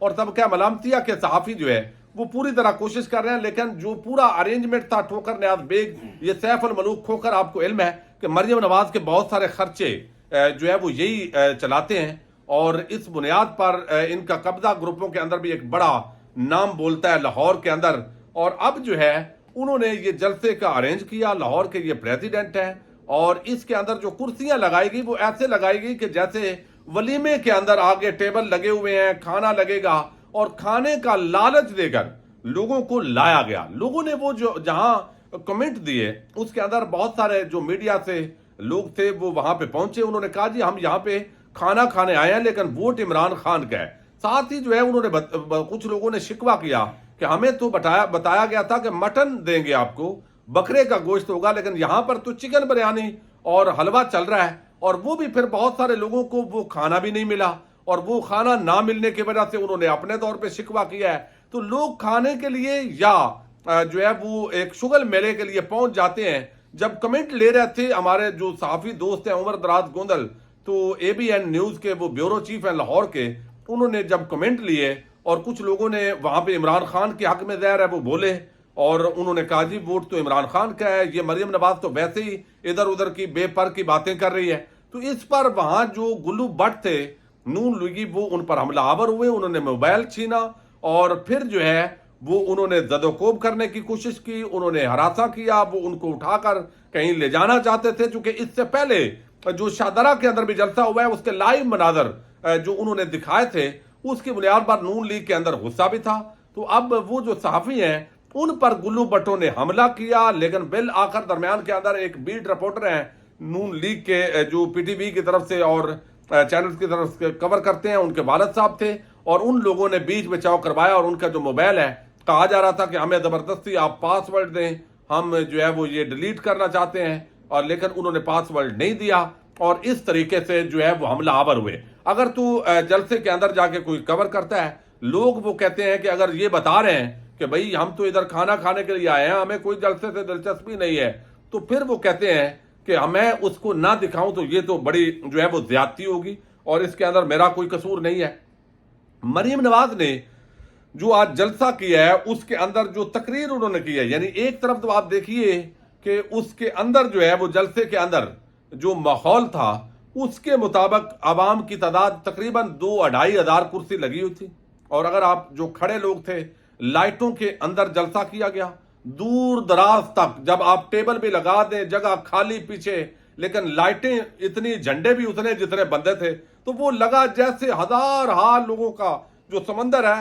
اور تب کیا ملامتیا کہ صحافی جو ہے وہ پوری طرح کوشش کر رہے ہیں، لیکن جو پورا ارینجمنٹ تھا ٹھوکر نیاز بیگ، یہ سیف الملوک کھوکھر، آپ کو علم ہے کہ مریم نواز کے بہت سارے خرچے جو ہے وہ یہی چلاتے ہیں، اور اس بنیاد پر ان کا قبضہ گروپوں کے اندر بھی ایک بڑا نام بولتا ہے لاہور کے اندر۔ اور اب جو ہے انہوں نے یہ جلسے کا ارینج کیا، لاہور کے یہ پریزیڈنٹ ہیں، اور اس کے اندر جو کرسیاں لگائی گئی وہ ایسے لگائی گئی کہ جیسے ولیمے کے اندر آگے ٹیبل لگے ہوئے ہیں، کھانا لگے گا، اور کھانے کا لالچ دے کر لوگوں کو لایا گیا۔ لوگوں نے وہ جو جہاں کمنٹ دیے اس کے اندر بہت سارے جو میڈیا سے لوگ تھے وہ وہاں پہ پہنچے، انہوں نے کہا جی ہم یہاں پہ کھانا کھانے آئے ہیں لیکن ووٹ عمران خان کا ہے۔ ساتھ ہی جو ہے انہوں نے کچھ لوگوں نے شکوہ کیا کہ ہمیں تو بتایا گیا تھا کہ مٹن دیں گے آپ کو، بکرے کا گوشت ہوگا، لیکن یہاں پر تو چکن بریانی اور حلوہ چل رہا ہے، اور وہ بھی پھر بہت سارے لوگوں کو وہ کھانا بھی نہیں ملا، اور وہ کھانا نہ ملنے کی وجہ سے انہوں نے اپنے طور پہ شکوہ کیا ہے۔ تو لوگ کھانے کے لیے یا جو ہے وہ ایک شغل میلے کے لیے پہنچ جاتے ہیں۔ جب کمنٹ لے رہے تھے ہمارے جو صحافی دوست ہیں عمر دراز گوندل، تو اے بی این نیوز کے وہ بیورو چیف ہیں لاہور کے، انہوں نے جب کمنٹ لیے اور کچھ لوگوں نے وہاں پہ عمران خان کے حق میں ظاہر ہے وہ بولے، اور انہوں نے کہا جی ووٹ تو عمران خان کا ہے، یہ مریم نواز تو ویسے ہی ادھر ادھر کی بے پر کی باتیں کر رہی ہے۔ تو اس پر وہاں جو گلو بٹ تھے نون لیگی وہ ان پر حملہ آور ہوئے، انہوں نے موبائل چھینا، اور پھر جو ہے وہ انہوں نے زد و کوب کرنے کی کوشش کی، انہوں نے ہراساں کیا، وہ ان کو اٹھا کر کہیں لے جانا چاہتے تھے، چونکہ اس سے پہلے جو شاہدرہ کے اندر بھی جلسہ ہوا ہے اس کے لائیو مناظر جو انہوں نے دکھائے تھے اس کی بنیاد پر نون لیگ کے اندر غصہ بھی تھا۔ تو اب وہ جو صحافی ہیں ان پر گلو بٹوں نے حملہ کیا، لیکن بالآخر درمیان کے اندر ایک بیٹ رپورٹر ہیں نون لیگ کے جو پی ٹی وی کی طرف سے اور چینلز کی طرف سے کور کرتے ہیں، ان کے والد صاحب تھے، اور ان لوگوں نے بیچ بچاؤ کروایا، اور ان کا جو موبائل ہے کہا جا رہا تھا کہ ہمیں زبردستی آپ پاس ورڈ دیں، ہم جو ہے وہ یہ ڈیلیٹ کرنا چاہتے ہیں، اور لیکن انہوں نے پاس ورڈ نہیں دیا، اور اس طریقے سے جو ہے وہ حملہ آور ہوئے۔ اگر تو جلسے کے اندر جا کے کوئی کور کرتا ہے، لوگ وہ کہتے ہیں کہ اگر یہ بتا رہے ہیں کہ بھئی ہم تو ادھر کھانا کھانے کے لیے آئے ہیں، ہمیں کوئی جلسے سے دلچسپی نہیں ہے، تو پھر وہ کہتے ہیں کہ ہمیں اس کو نہ دکھاؤں تو یہ تو بڑی جو ہے وہ زیادتی ہوگی، اور اس کے اندر میرا کوئی قصور نہیں ہے۔ مریم نواز نے جو آج جلسہ کیا ہے اس کے اندر جو تقریر انہوں نے کی ہے، یعنی ایک طرف تو آپ دیکھیے کہ اس کے اندر جو ہے وہ جلسے کے اندر جو ماحول تھا اس کے مطابق عوام کی تعداد تقریباً 2-2.5 ہزار کرسی لگی ہوئی تھی، اور اگر آپ جو کھڑے لوگ تھے لائٹوں کے اندر جلسہ کیا گیا دور دراز تک، جب آپ ٹیبل بھی لگا دیں جگہ خالی پیچھے، لیکن لائٹیں اتنی، جھنڈے بھی اتنے جتنے بندے تھے، تو وہ لگا جیسے ہزار ہار لوگوں کا جو سمندر ہے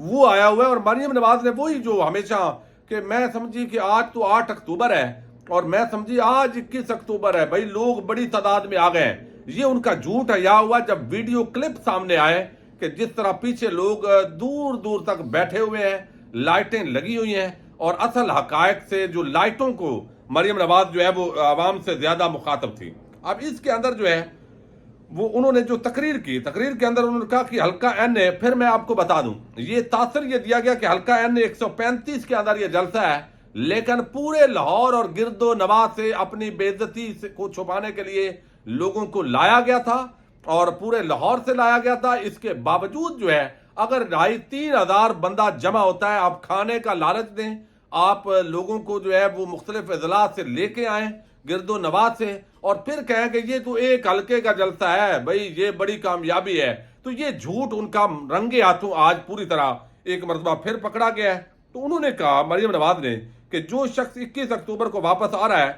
وہ آیا ہوا ہے۔ اور مریم نواز نے وہی جو ہمیشہ کہ میں سمجھی کہ آج تو 8 اکتوبر ہے اور میں سمجھی آج 21 اکتوبر ہے، بھائی لوگ بڑی تعداد میں آ گئے ہیں، یہ ان کا جھوٹ ہے۔ یا ہوا جب ویڈیو کلپ سامنے آئے کہ جس طرح پیچھے لوگ دور دور تک بیٹھے ہوئے ہیں، لائٹیں لگی ہوئی ہیں، اور اصل حقائق سے جو لائٹوں کو مریم نواز جو ہے وہ عوام سے زیادہ مخاطب تھی۔ اب اس کے اندر جو ہے وہ انہوں نے جو تقریر کی، تقریر کے اندر انہوں نے کہا کہ حلقہ این اے، پھر میں آپ کو بتا دوں یہ تاثر یہ دیا گیا کہ حلقہ این اے 135 کے اندر یہ جلسہ ہے، لیکن پورے لاہور اور گرد و نواح سے اپنی بے عزتی کو چھپانے کے لیے لوگوں کو لایا گیا تھا، اور پورے لاہور سے لایا گیا تھا۔ اس کے باوجود جو ہے اگر 2,500-3 ہزار بندہ جمع ہوتا ہے، آپ کھانے کا لالچ دیں، آپ لوگوں کو جو ہے وہ مختلف اضلاع سے لے کے آئیں گرد و نواح سے، اور پھر کہیں کہ یہ تو ایک حلقے کا جلسہ ہے، بھئی یہ بڑی کامیابی ہے، تو یہ جھوٹ ان کا رنگے ہاتھوں آج پوری طرح ایک مرتبہ پھر پکڑا گیا ہے۔ تو انہوں نے کہا مریم نواز نے کہ جو شخص 21 اکتوبر کو واپس آ رہا ہے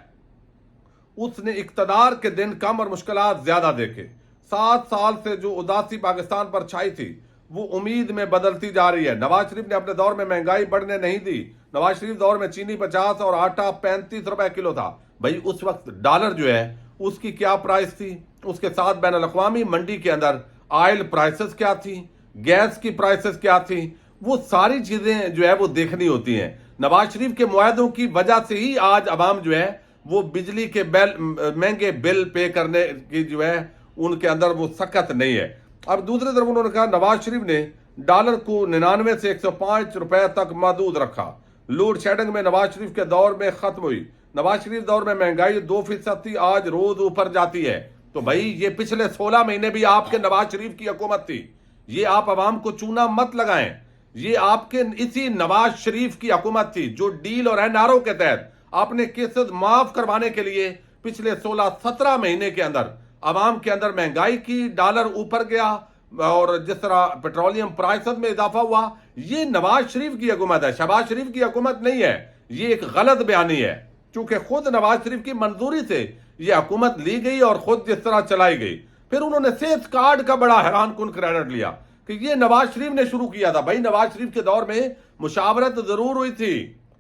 اس نے اقتدار کے دن کم اور مشکلات زیادہ دیکھے، 7 سال سے جو اداسی پاکستان پر چھائی تھی وہ امید میں بدلتی جا رہی ہے۔ نواز شریف نے اپنے دور میں مہنگائی بڑھنے نہیں دی، نواز شریف دور میں چینی 50 اور آٹا 35 روپے کلو تھا۔ بھائی اس وقت ڈالر جو ہے اس کی کیا پرائس تھی، اس کے ساتھ بین الاقوامی منڈی کے اندر آئل پرائسز کیا تھی، گیس کی پرائسز کیا تھی، وہ ساری چیزیں جو ہے وہ دیکھنی ہوتی ہیں۔ نواز شریف کے معاہدوں کی وجہ سے ہی آج عوام جو ہے وہ بجلی کے مہنگے بل پے کرنے کی جو ہے ان کے اندر وہ سخت نہیں ہے۔ اب دوسری طرف انہوں نے کہا نواز شریف نے ڈالر کو 99 سے 105 روپے تک محدود رکھا، لوڈ شیڈنگ میں نواز شریف کے دور میں ختم ہوئی، نواز شریف دور میں مہنگائی 2% تھی، آج روز اوپر جاتی ہے۔ تو بھائی یہ پچھلے 16 مہینے بھی آپ کے نواز شریف کی حکومت تھی، یہ آپ عوام کو چونا مت لگائیں. یہ آپ کے اسی نواز شریف کی حکومت تھی جو ڈیل اور این آر او کے تحت آپ نے کیسز معاف کروانے کے لیے پچھلے 16-17 مہینے کے اندر عوام کے اندر مہنگائی کی، ڈالر اوپر گیا اور جس طرح پیٹرولیم پرائسز میں اضافہ ہوا. یہ نواز شریف کی حکومت ہے، شہباز شریف کی حکومت نہیں ہے. یہ ایک غلط بیانی ہے چونکہ خود نواز شریف کی منظوری سے یہ حکومت لی گئی اور خود جس طرح چلائی گئی. پھر انہوں نے صحت کارڈ کا بڑا حیران کن کریڈٹ لیا کہ یہ نواز شریف نے شروع کیا تھا. بھائی نواز شریف کے دور میں مشاورت ضرور ہوئی تھی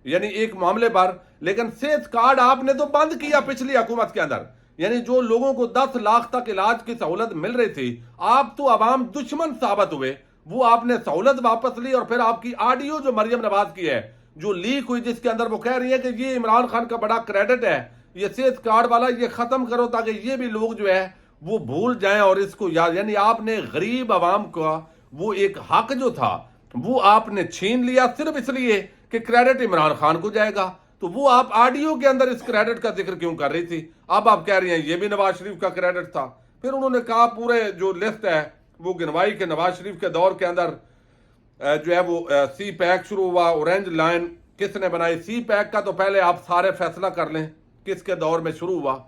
یعنی ایک معاملے پر، لیکن صحت کارڈ آپ نے تو بند کیا پچھلی حکومت کے اندر. یعنی جو لوگوں کو 10 لاکھ تک علاج کی سہولت مل رہی تھی، آپ تو عوام دشمن ثابت ہوئے، وہ آپ نے سہولت واپس لی. اور پھر آپ کی آڈیو جو مریم نواز کی ہے جو لیک ہوئی، جس کے اندر وہ کہہ رہی ہے کہ یہ عمران خان کا بڑا کریڈٹ ہے، یہ صحت کارڈ والا یہ ختم کرو تاکہ یہ بھی لوگ جو ہے وہ بھول جائیں اور اس کو یاد. یعنی آپ نے غریب عوام کا وہ ایک حق جو تھا وہ آپ نے چھین لیا صرف اس لیے کہ کریڈٹ عمران خان کو جائے گا. تو وہ آپ آڈیو کے اندر اس کریڈٹ کا ذکر کیوں کر رہی تھی؟ اب آپ کہہ رہی ہیں یہ بھی نواز شریف کا کریڈٹ تھا. پھر انہوں نے کہا پورے جو لسٹ ہے وہ گنوائی کہ نواز شریف کے دور کے اندر جو ہے وہ سی پیک شروع ہوا. اورنج لائن کس نے بنائی؟ سی پیک کا تو پہلے آپ سارے فیصلہ کر لیں کس کے دور میں شروع ہوا.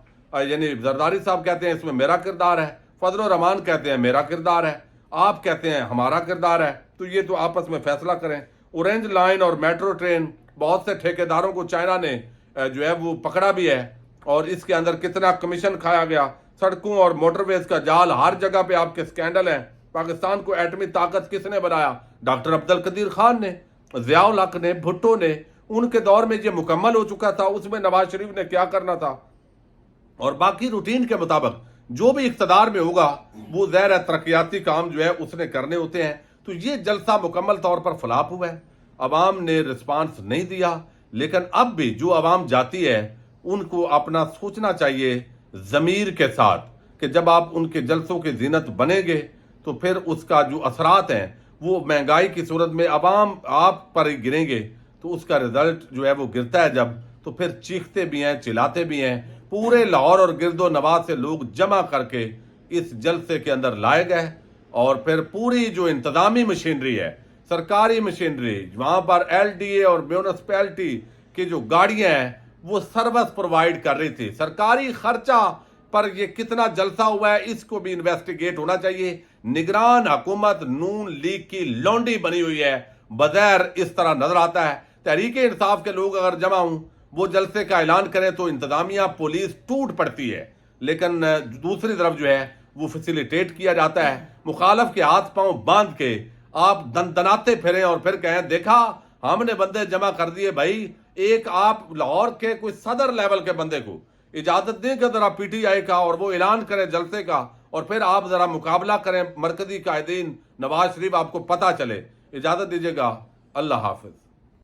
یعنی زرداری صاحب کہتے ہیں اس میں میرا کردار ہے، فضل الرحمان کہتے ہیں میرا کردار ہے، آپ کہتے ہیں ہمارا کردار ہے. تو یہ تو آپس میں فیصلہ کریں. اورنج لائن اور میٹرو ٹرین بہت سے ٹھیکیداروں کو چائنا نے جو ہے وہ پکڑا بھی ہے اور اس کے اندر کتنا کمیشن کھایا گیا. سڑکوں اور موٹر ویز کا جال، ہر جگہ پہ آپ کے سکینڈل ہیں. پاکستان کو ایٹمی طاقت کس نے بنایا؟ ڈاکٹر عبدالقدیر خان نے، ضیاء الحق نے، بھٹو نے. ان کے دور میں یہ مکمل ہو چکا تھا، اس میں نواز شریف نے کیا کرنا تھا. اور باقی روٹین کے مطابق جو بھی اقتدار میں ہوگا وہ ظاہر ہے ترقیاتی کام جو ہے اس نے کرنے ہوتے ہیں. تو یہ جلسہ مکمل طور پر فلاپ ہوا ہے، عوام نے رسپانس نہیں دیا. لیکن اب بھی جو عوام جاتی ہے ان کو اپنا سوچنا چاہیے ضمیر کے ساتھ کہ جب آپ ان کے جلسوں کی زینت بنیں گے تو پھر اس کا جو اثرات ہیں وہ مہنگائی کی صورت میں عوام آپ پر ہی گریں گے. تو اس کا رزلٹ جو ہے وہ گرتا ہے جب، تو پھر چیختے بھی ہیں، چلاتے بھی ہیں. پورے لاہور اور گرد و نواح سے لوگ جمع کر کے اس جلسے کے اندر لائے گئے اور پھر پوری جو انتظامی مشینری ہے، سرکاری مشینری، وہاں پر ایل ڈی اے اور میونسپیلٹی کی جو گاڑیاں ہیں وہ سروس پرووائڈ کر رہی تھی. سرکاری خرچہ پر یہ کتنا جلسہ ہوا ہے اس کو بھی انویسٹیگیٹ ہونا چاہیے. نگران حکومت نون لیگ کی لونڈی بنی ہوئی ہے بظاہر اس طرح نظر آتا ہے. تحریک انصاف کے لوگ اگر جمع ہوں وہ جلسے کا اعلان کریں تو انتظامیہ پولیس ٹوٹ پڑتی ہے، لیکن دوسری طرف جو ہے وہ فیسیلیٹیٹ کیا جاتا ہے. مخالف کے ہاتھ پاؤں باندھ کے آپ دندناتے پھریں اور پھر کہیں دیکھا ہم نے بندے جمع کر دیے. بھائی ایک آپ لاہور کے کوئی صدر لیول کے بندے کو اجازت دیں کہ ذرا پی ٹی آئی کا اور وہ اعلان کریں جلسے کا اور پھر آپ ذرا مقابلہ کریں مرکزی قائدین نواز شریف، آپ کو پتہ چلے. اجازت دیجیے گا. اللہ حافظ.